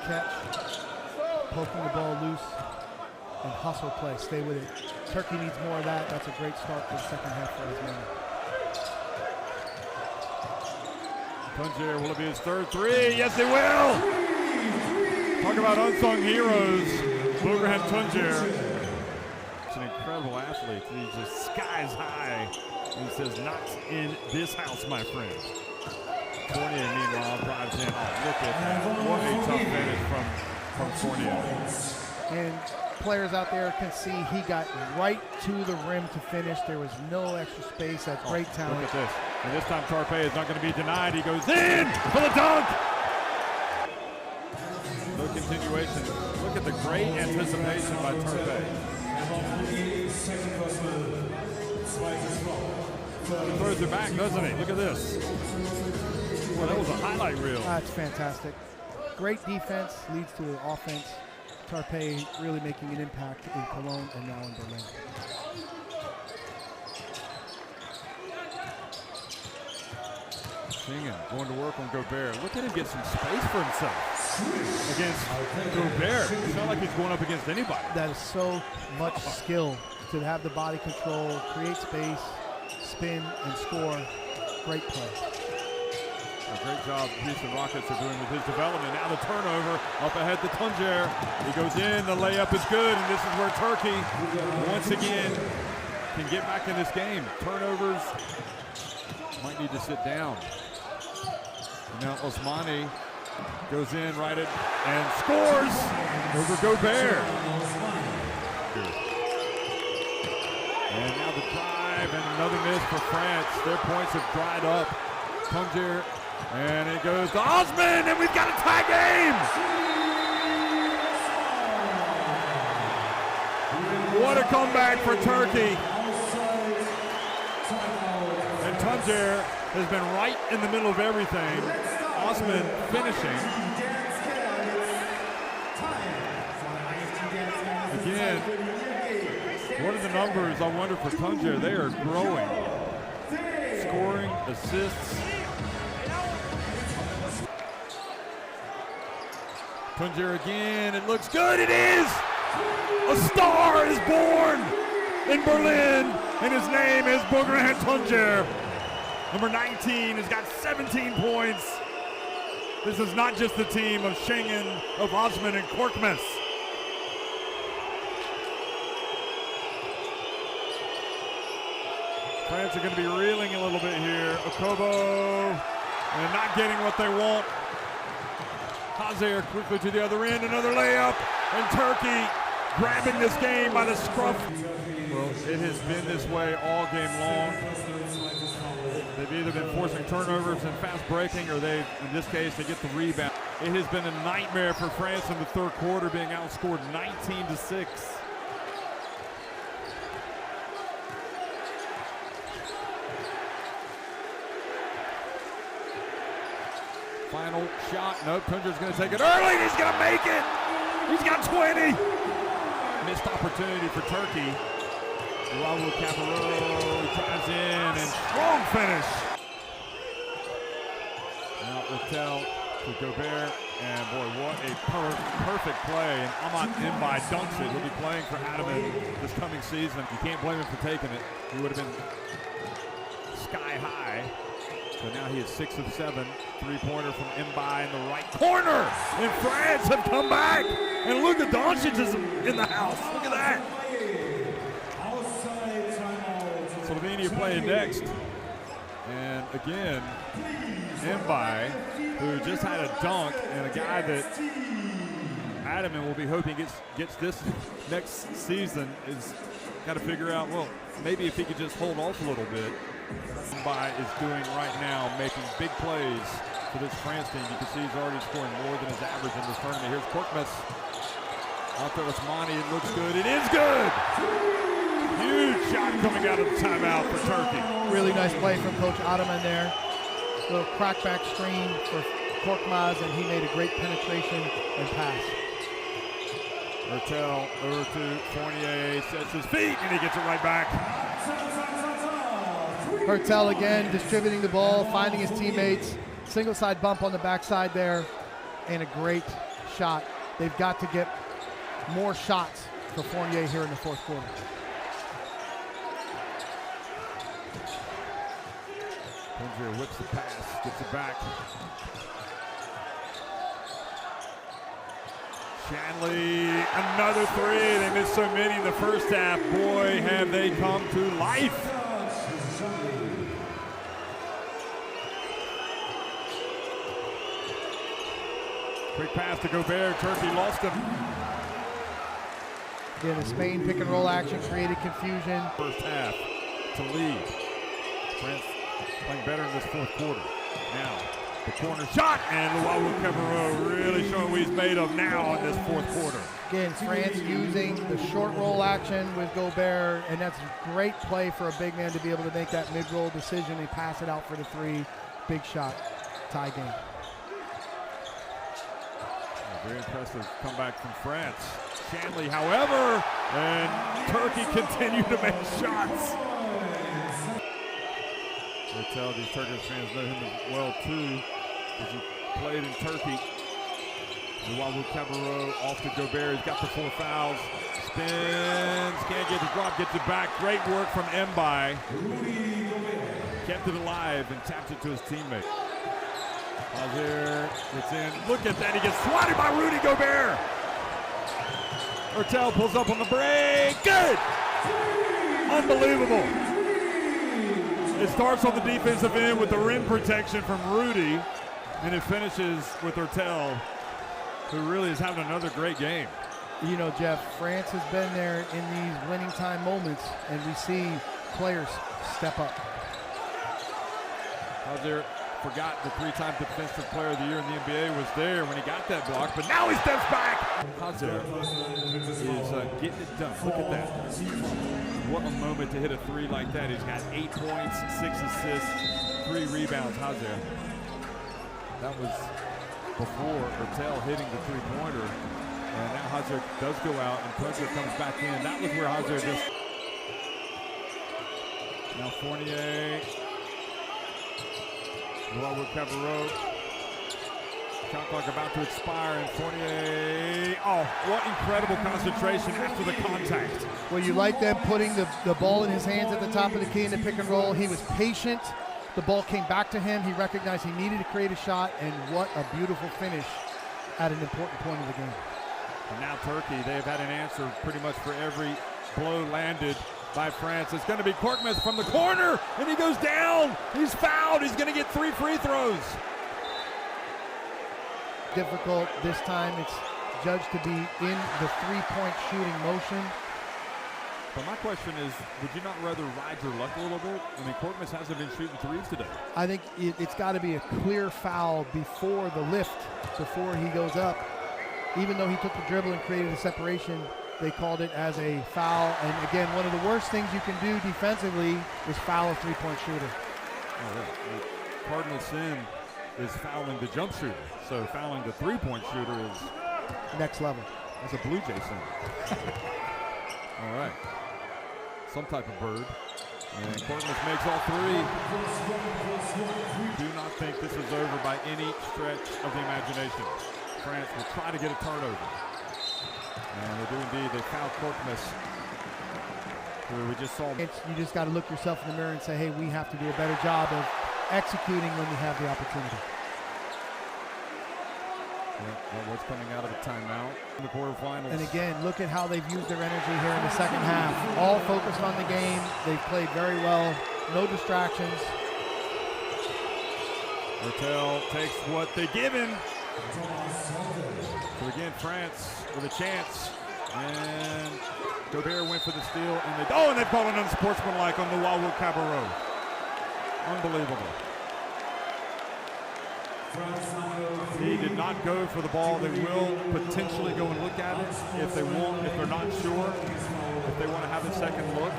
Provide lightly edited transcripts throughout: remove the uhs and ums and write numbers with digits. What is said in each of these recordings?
catch, poking the ball loose, and hustle play. Stay with it. Turkey needs more of that. That's a great start for the second half for Osmani. Tuncer, will it be his third three? Yes, it will! Talk about unsung heroes. Boogerhan Tuncer. It's an incredible athlete. He's just skies high. He says, not in this house, my friend. Fournier, meanwhile, drives in. Oh, look at that. What a tough finish from Fournier. And players out there can see he got right to the rim to finish. There was no extra space. That's great talent. Look at this. And this time Tarpe is not going to be denied. He goes in for the dunk. No continuation. Look at the great anticipation by Tarpe. He throws it back, doesn't he? Look at this. Well, that was a highlight reel. That's fantastic. Great defense leads to the offense. Tarpe really making an impact in Cologne and now in Berlin. Singing, going to work on Gobert. Look at him get some space for himself against Gobert. It's not like he's going up against anybody. That is so much skill to have the body control, create space, spin, and score. Great play. A great job Houston Rockets are doing with his development. Now the turnover up ahead to Tuncer. He goes in, the layup is good, and this is where Turkey once again can get back in this game. Turnovers, might need to sit down. And now Osmani goes in, right it, and scores over Gobert. Good. And now the drive and another miss for France. Their points have dried up. Tuncer, and it goes to Osman, and we've got a tie game! What a comeback for Turkey. And Tuncer has been right in the middle of everything. Osman finishing. Again, what are the numbers, I wonder, for Tuncer? They are growing. Scoring, assists. Tuncer again, it looks good, it is! A star is born in Berlin, and his name is Boogerhan Tuncer. Number 19 has got 17 points. This is not just the team of Schengen, of Osman and Korkmaz. France are going to be reeling a little bit here. Okobo, and not getting what they want. Hazer quickly to the other end, another layup, and Turkey grabbing this game by the scruff. Well, it has been this way all game long. They've either been forcing turnovers and fast breaking, or they, in this case, they get the rebound. It has been a nightmare for France in the third quarter, being outscored 19-6. Final shot. Nope, Tuncer's going to take it early, and he's going to make it. He's got 20. Missed opportunity for Turkey. Raul Cabarro drives in, and strong finish. Now Rattel to Gobert, and boy, what a perfect play. And Ahmad Mbaye dunks it. He'll be playing for Ataman this coming season. You can't blame him for taking it. He would have been sky high. So now he is 6 of 7. Three-pointer from Mbaye in the right corner. And France have come back. And Luka Doncic is in the house. Look at that. Slovenia playing next. And again, Mbaye, who just had a dunk, and a guy that Ataman will be hoping gets this next season, is got to figure out, well, maybe if he could just hold off a little bit. Mbaye is doing right now, making big plays for this France team. You can see he's already scoring more than his average in this tournament. Here's Korkmaz. Out there, Osmani, it looks good. It is good! Huge shot coming out of the timeout for Turkey. Really nice play from Coach Ataman there. Little crackback screen for Korkmaz, and he made a great penetration and pass. Rattel over to Fournier, sets his feet, and he gets it right back. Hertel again distributing the ball, finding his teammates. Single side bump on the backside there, and a great shot. They've got to get more shots for Fournier here in the fourth quarter. Fournier whips the pass, gets it back. Shanley, another three. They missed so many in the first half. Boy, have they come to life. Quick pass to Gobert. Turkey lost him. Again, the Spain pick and roll action created confusion. First half to lead. France playing better in this fourth quarter. Now, the corner shot, and Luau really showing what he's made of now in this fourth quarter. Again, France using the short roll action with Gobert, and that's a great play for a big man to be able to make that mid-roll decision and pass it out for the three. Big shot, tie game. Very impressive comeback from France. Shanley, however, and Turkey continue to make shots. They tell these Turkish fans know him as well too, because he played in Turkey. Luau Cabarro off to Gobert. He's got the 4 fouls. Spins, can't get the drop, gets it back. Great work from Mbai. Kept it alive and tapped it to his teammate. Hazer gets in. Look at that. He gets swatted by Rudy Gobert. Hurtel pulls up on the break. Good. Unbelievable. It starts on the defensive end with the rim protection from Rudy, and it finishes with Hurtel, who really is having another great game. You know, Jeff, France has been there in these winning time moments, and we see players step up. Hazer forgot the 3-time Defensive Player of the Year in the NBA was there when he got that block, but now he steps back. Hazer is getting it done. Look at that. What a moment to hit a three like that. He's got 8 points, 6 assists, 3 rebounds. Hazer. That was before Hurtel hitting the three-pointer. And now Hazer does go out and Puncher comes back in. That was where Hazer just... Now Fournier. Luau Cabarro. Shot clock about to expire, and Fournier, oh, what incredible concentration after the contact. Well, you like them putting the ball in his hands at the top of the key in the pick and roll. He was patient. The ball came back to him. He recognized he needed to create a shot, and what a beautiful finish at an important point of the game. And now Turkey, they've had an answer pretty much for every blow landed by France. It's going to be Korkmaz from the corner, and he goes down. He's fouled. He's going to get 3 free throws. Difficult. This time it's judged to be in the three-point shooting motion. But my question is, would you not rather ride your luck a little bit? I mean, Korkmaz hasn't been shooting threes today. I think it's got to be a clear foul before the lift, before he goes up. Even though he took the dribble and created a separation, they called it as a foul. And again, one of the worst things you can do defensively is foul a three-point shooter. Oh, yeah. Cardinal sin is fouling the jump shooter. So fouling the three-point shooter is next level. That's a Blue Jay sin. All right. Some type of bird. And Korkmaz makes all 3. Do not think this is over by any stretch of the imagination. France will try to get a turnover. And they do indeed. They foul Korkmaz, who we just saw. You just got to look yourself in the mirror and say, hey, we have to do a better job of executing when we have the opportunity. Yeah, what's coming out of a timeout in the quarterfinals. And again, look at how they've used their energy here in the second half. All focused on the game. They've played very well. No distractions. Hurtel takes what they give him. So again, France with a chance. And Gobert went for the steal. And they've called an unsportsmanlike on the Luau Cabarro. Unbelievable. He did not go for the ball. They will potentially go and look at it if they want, if they're not sure, if they want to have a second look.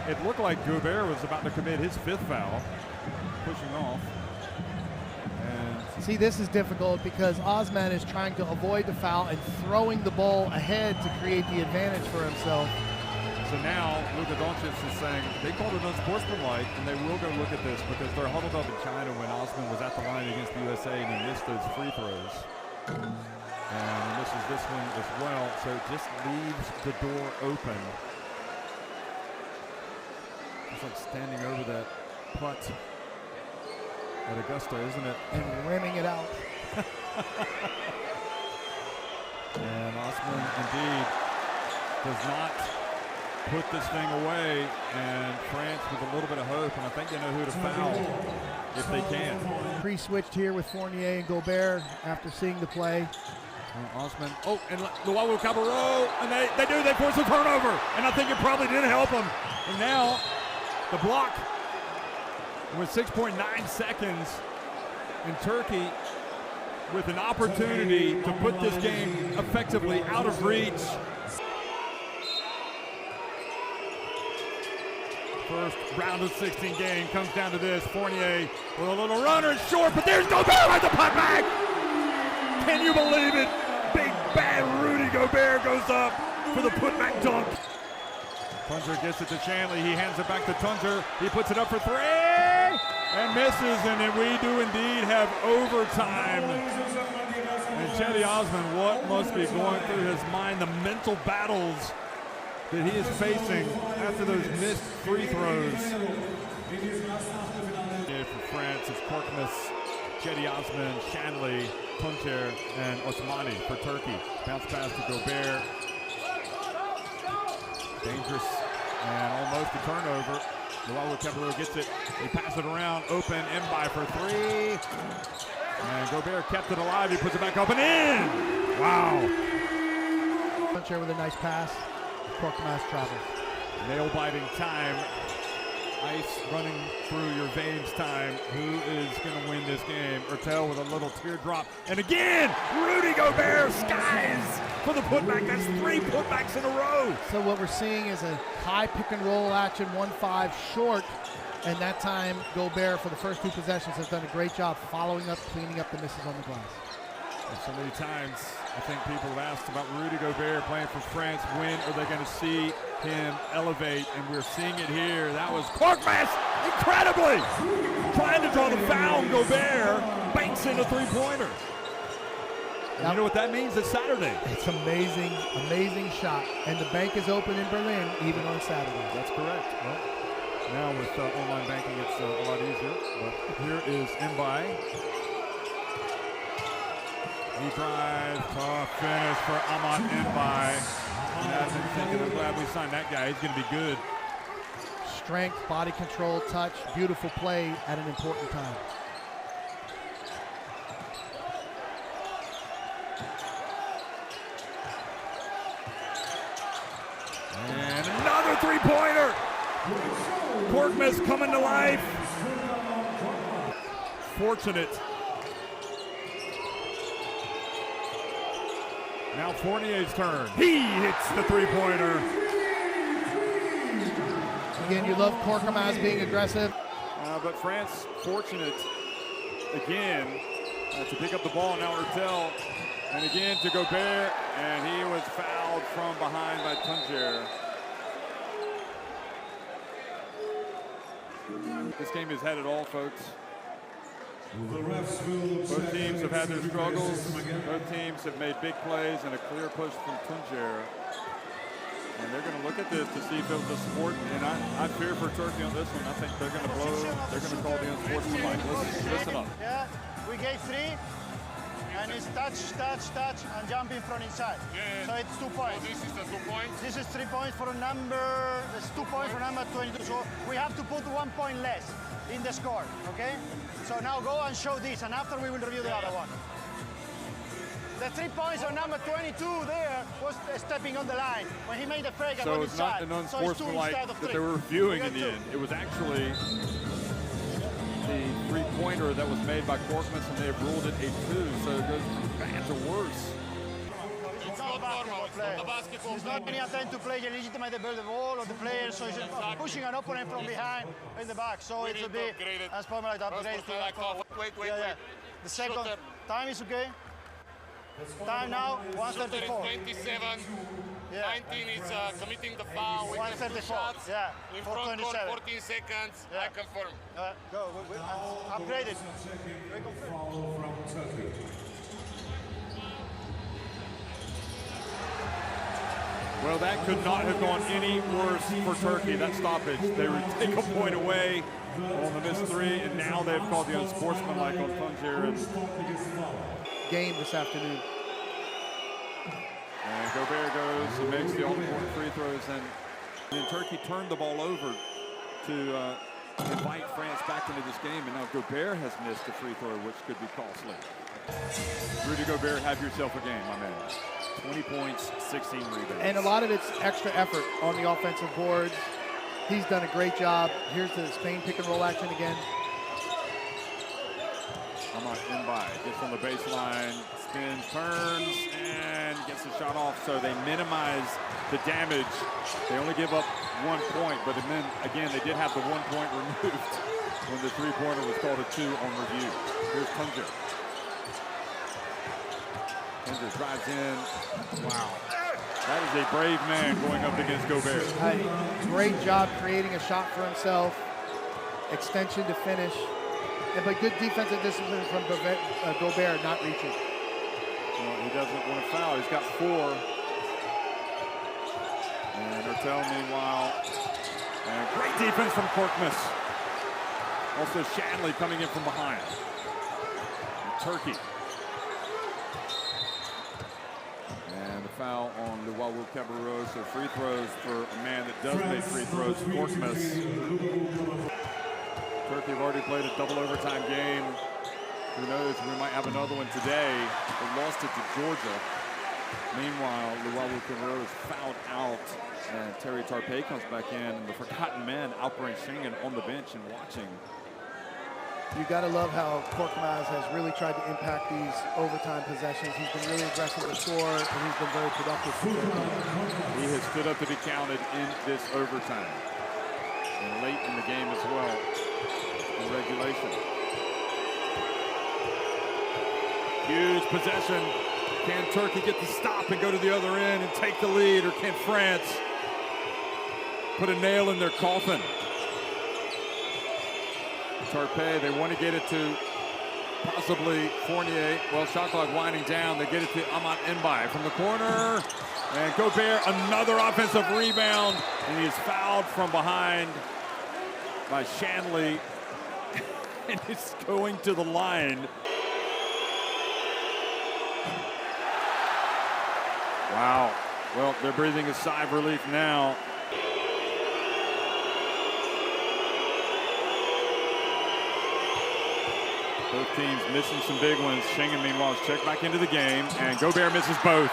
It looked like Gobert was about to commit his 5th foul, pushing off. And see, this is difficult because Osman is trying to avoid the foul and throwing the ball ahead to create the advantage for himself. So now Luka Doncic is saying they called it unsportsmanlike, and they will go look at this because they're huddled up in China when Osman was at the line against the USA and he missed those free throws. And he misses this one as well, so it just leaves the door open. It's like standing over that putt at Augusta, isn't it? And rimming it out. And Osman indeed does not put this thing away, and France with a little bit of hope, and I think they know who to foul if they can. Pre-switched here with Fournier and Gobert after seeing the play. And Osman, and Luau Cabarro, and they force a turnover, and I think it probably did help them. And now the block with 6.9 seconds in Turkey with an opportunity to put this game effectively out of reach. First round of 16 game comes down to this. Fournier with a little runner, short, but there's Gobert with the putback. Can you believe it? Big bad Rudy Gobert goes up for the putback dunk. Tunzer gets it to Shanley. He hands it back to Tunzer. He puts it up for three and misses, and then we do indeed have overtime. And Cedi Osman, what must be going through his mind, the mental battles that he is facing after those missed free throws. For France, it's Korkmaz, Cedi Osman, Shanley, Tuncer, and Osmani for Turkey. Bounce pass to Gobert. Dangerous and almost a turnover. Luau Cabarro gets it. He passes it around. Open. Mbai for three. And Gobert kept it alive. He puts it back up and in. Wow. Tuncer with a nice pass. Korkmaz travels. Nail-biting time. Ice running through your veins time. Who is going to win this game? Ertel with a little teardrop. And again, Rudy Gobert skies for the putback. That's 3 putbacks in a row. So what we're seeing is a high pick and roll action, 1-5 short. And that time, Gobert, for the first 2 possessions, has done a great job following up, cleaning up the misses on the glass. And so many times, I think people have asked about Rudy Gobert playing for France. When are they going to see him elevate? And we're seeing it here. That was Korkmaz, incredibly trying to draw the foul. Gobert banks in a 3-pointer. And you know what that means? It's Saturday. It's amazing, amazing shot. And the bank is open in Berlin, even on Saturday. That's correct. Well, now with online banking, it's a lot easier. But here is Mbai. He drives, tough finish for Ahmad Mbai. I've been thinking, I'm glad we signed that guy. He's going to be good. Strength, body control, touch, beautiful play at an important time. And another 3-pointer. Korkmaz coming to life. Fortunate. Now Fournier's turn. He hits the 3-pointer. Again, you love Korkmaz being aggressive. But France fortunate again to pick up the ball. Now Ertel. And again to Gobert. And he was fouled from behind by Tuncer. This game is headed all, folks. Both teams have had their struggles. Both teams have made big plays and a clear push from Tuncer. And they're going to look at this to see if it was a sport. And I fear for Turkey on this one. I think they're going to blow. They're going to call the unsportsmanlike. Listen up. Yeah, we gave 3. And it's touch, and jumping from inside. Yeah. So it's 2 points. So this is the 2 points? This is 3 points for a number, it's 2 points for number 22. So we have to put 1 point less in the score, okay? So now go and show this, and after we will review the other one. The 3 points on number 22 there was stepping on the line. When he made the fake and So on it's his not side. an unsportsmanlike that they were reviewing in the end. It was actually the 3-pointer that was made by Korkmaz, and they have ruled it a 2, so it goes from bad to worse. It's not basketball play. It's not any attempt to play legitimate the ball of the player, so he's pushing an opponent from behind in the back. So it's a bit as like upgrade. Wait. The second time is okay. Time now 134. 27. Yeah. 19 is committing the foul. We have 2 134. shots. Yeah. In For front 27. court, 14 seconds. Yeah. I confirm. Go. Upgrade it. Well, that could not have gone any worse for Turkey, that stoppage. They would take a point away on the missed three, and now they've called the unsportsmanlike on Tuncer. Game this afternoon. And Gobert goes and makes the all-important free throws, and then Turkey turned the ball over to invite France back into this game, and now Gobert has missed a free throw, which could be costly. Rudy Gobert, have yourself a game, my man. 20 points, 16 rebounds. And a lot of it's extra effort on the offensive boards. He's done a great job. Here's the Spain pick and roll action again. Ahmad Mbaye gets on the baseline, spins, turns, and gets the shot off. So they minimize the damage. They only give up 1 point, but then again, they did have the 1 point removed when the three-pointer was called a 2 on review. Here's Tuncer. Tuncer drives in. Wow. That is a brave man going up against Gobert. Great job creating a shot for himself. Extension to finish. But good defensive discipline from Gobert not reaching. Well, he doesn't want to foul. He's got 4. And Hurtel, meanwhile. And great defense from Korkmaz. Also Shanley coming in from behind. And Turkey. And the foul on Luwawu Cabarrot. So free throws for a man that does make free throws, Korkmaz. Turkey have already played a double overtime game. Who knows, we might have another one today. They lost it to Georgia. Meanwhile, Luwawu Cabarrot is fouled out, and Terry Tarpey comes back in, and the forgotten man, Alperen Sengun, on the bench and watching. You gotta love how Korkmaz has really tried to impact these overtime possessions. He's been really aggressive to score, and he's been very productive. He has stood up to be counted in this overtime. And late in the game as well, in regulation. Huge possession. Can Turkey get the stop and go to the other end and take the lead, or can France put a nail in their coffin? Tarpey, they want to get it to possibly Fournier. Well, shot clock winding down. They get it to Ahmad Mbaye from the corner. And Gobert, another offensive rebound. And he is fouled from behind by Shanley. And it's going to the line. Wow. Well, they're breathing a sigh of relief now. Both teams missing some big ones. Sengun, meanwhile, is checked back into the game, and Gobert misses both.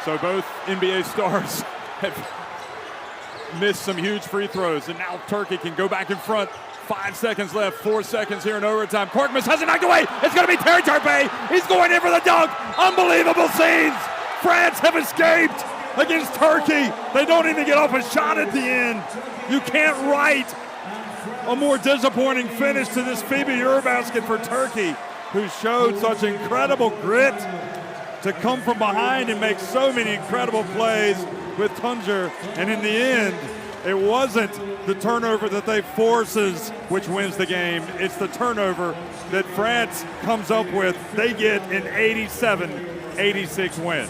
So both NBA stars have missed some huge free throws, and now Turkey can go back in front. 5 seconds left, 4 seconds here in overtime. Korkmaz has it knocked away. It's going to be Terry Tarpey. He's going in for the dunk. Unbelievable scenes. France have escaped against Turkey. They don't even get off a shot at the end. You can't write a more disappointing finish to this FIBA EuroBasket for Turkey, who showed such incredible grit to come from behind and make so many incredible plays with Tuncer. And in the end, it wasn't the turnover that they forces which wins the game. It's the turnover that France comes up with. They get an 87-86 win.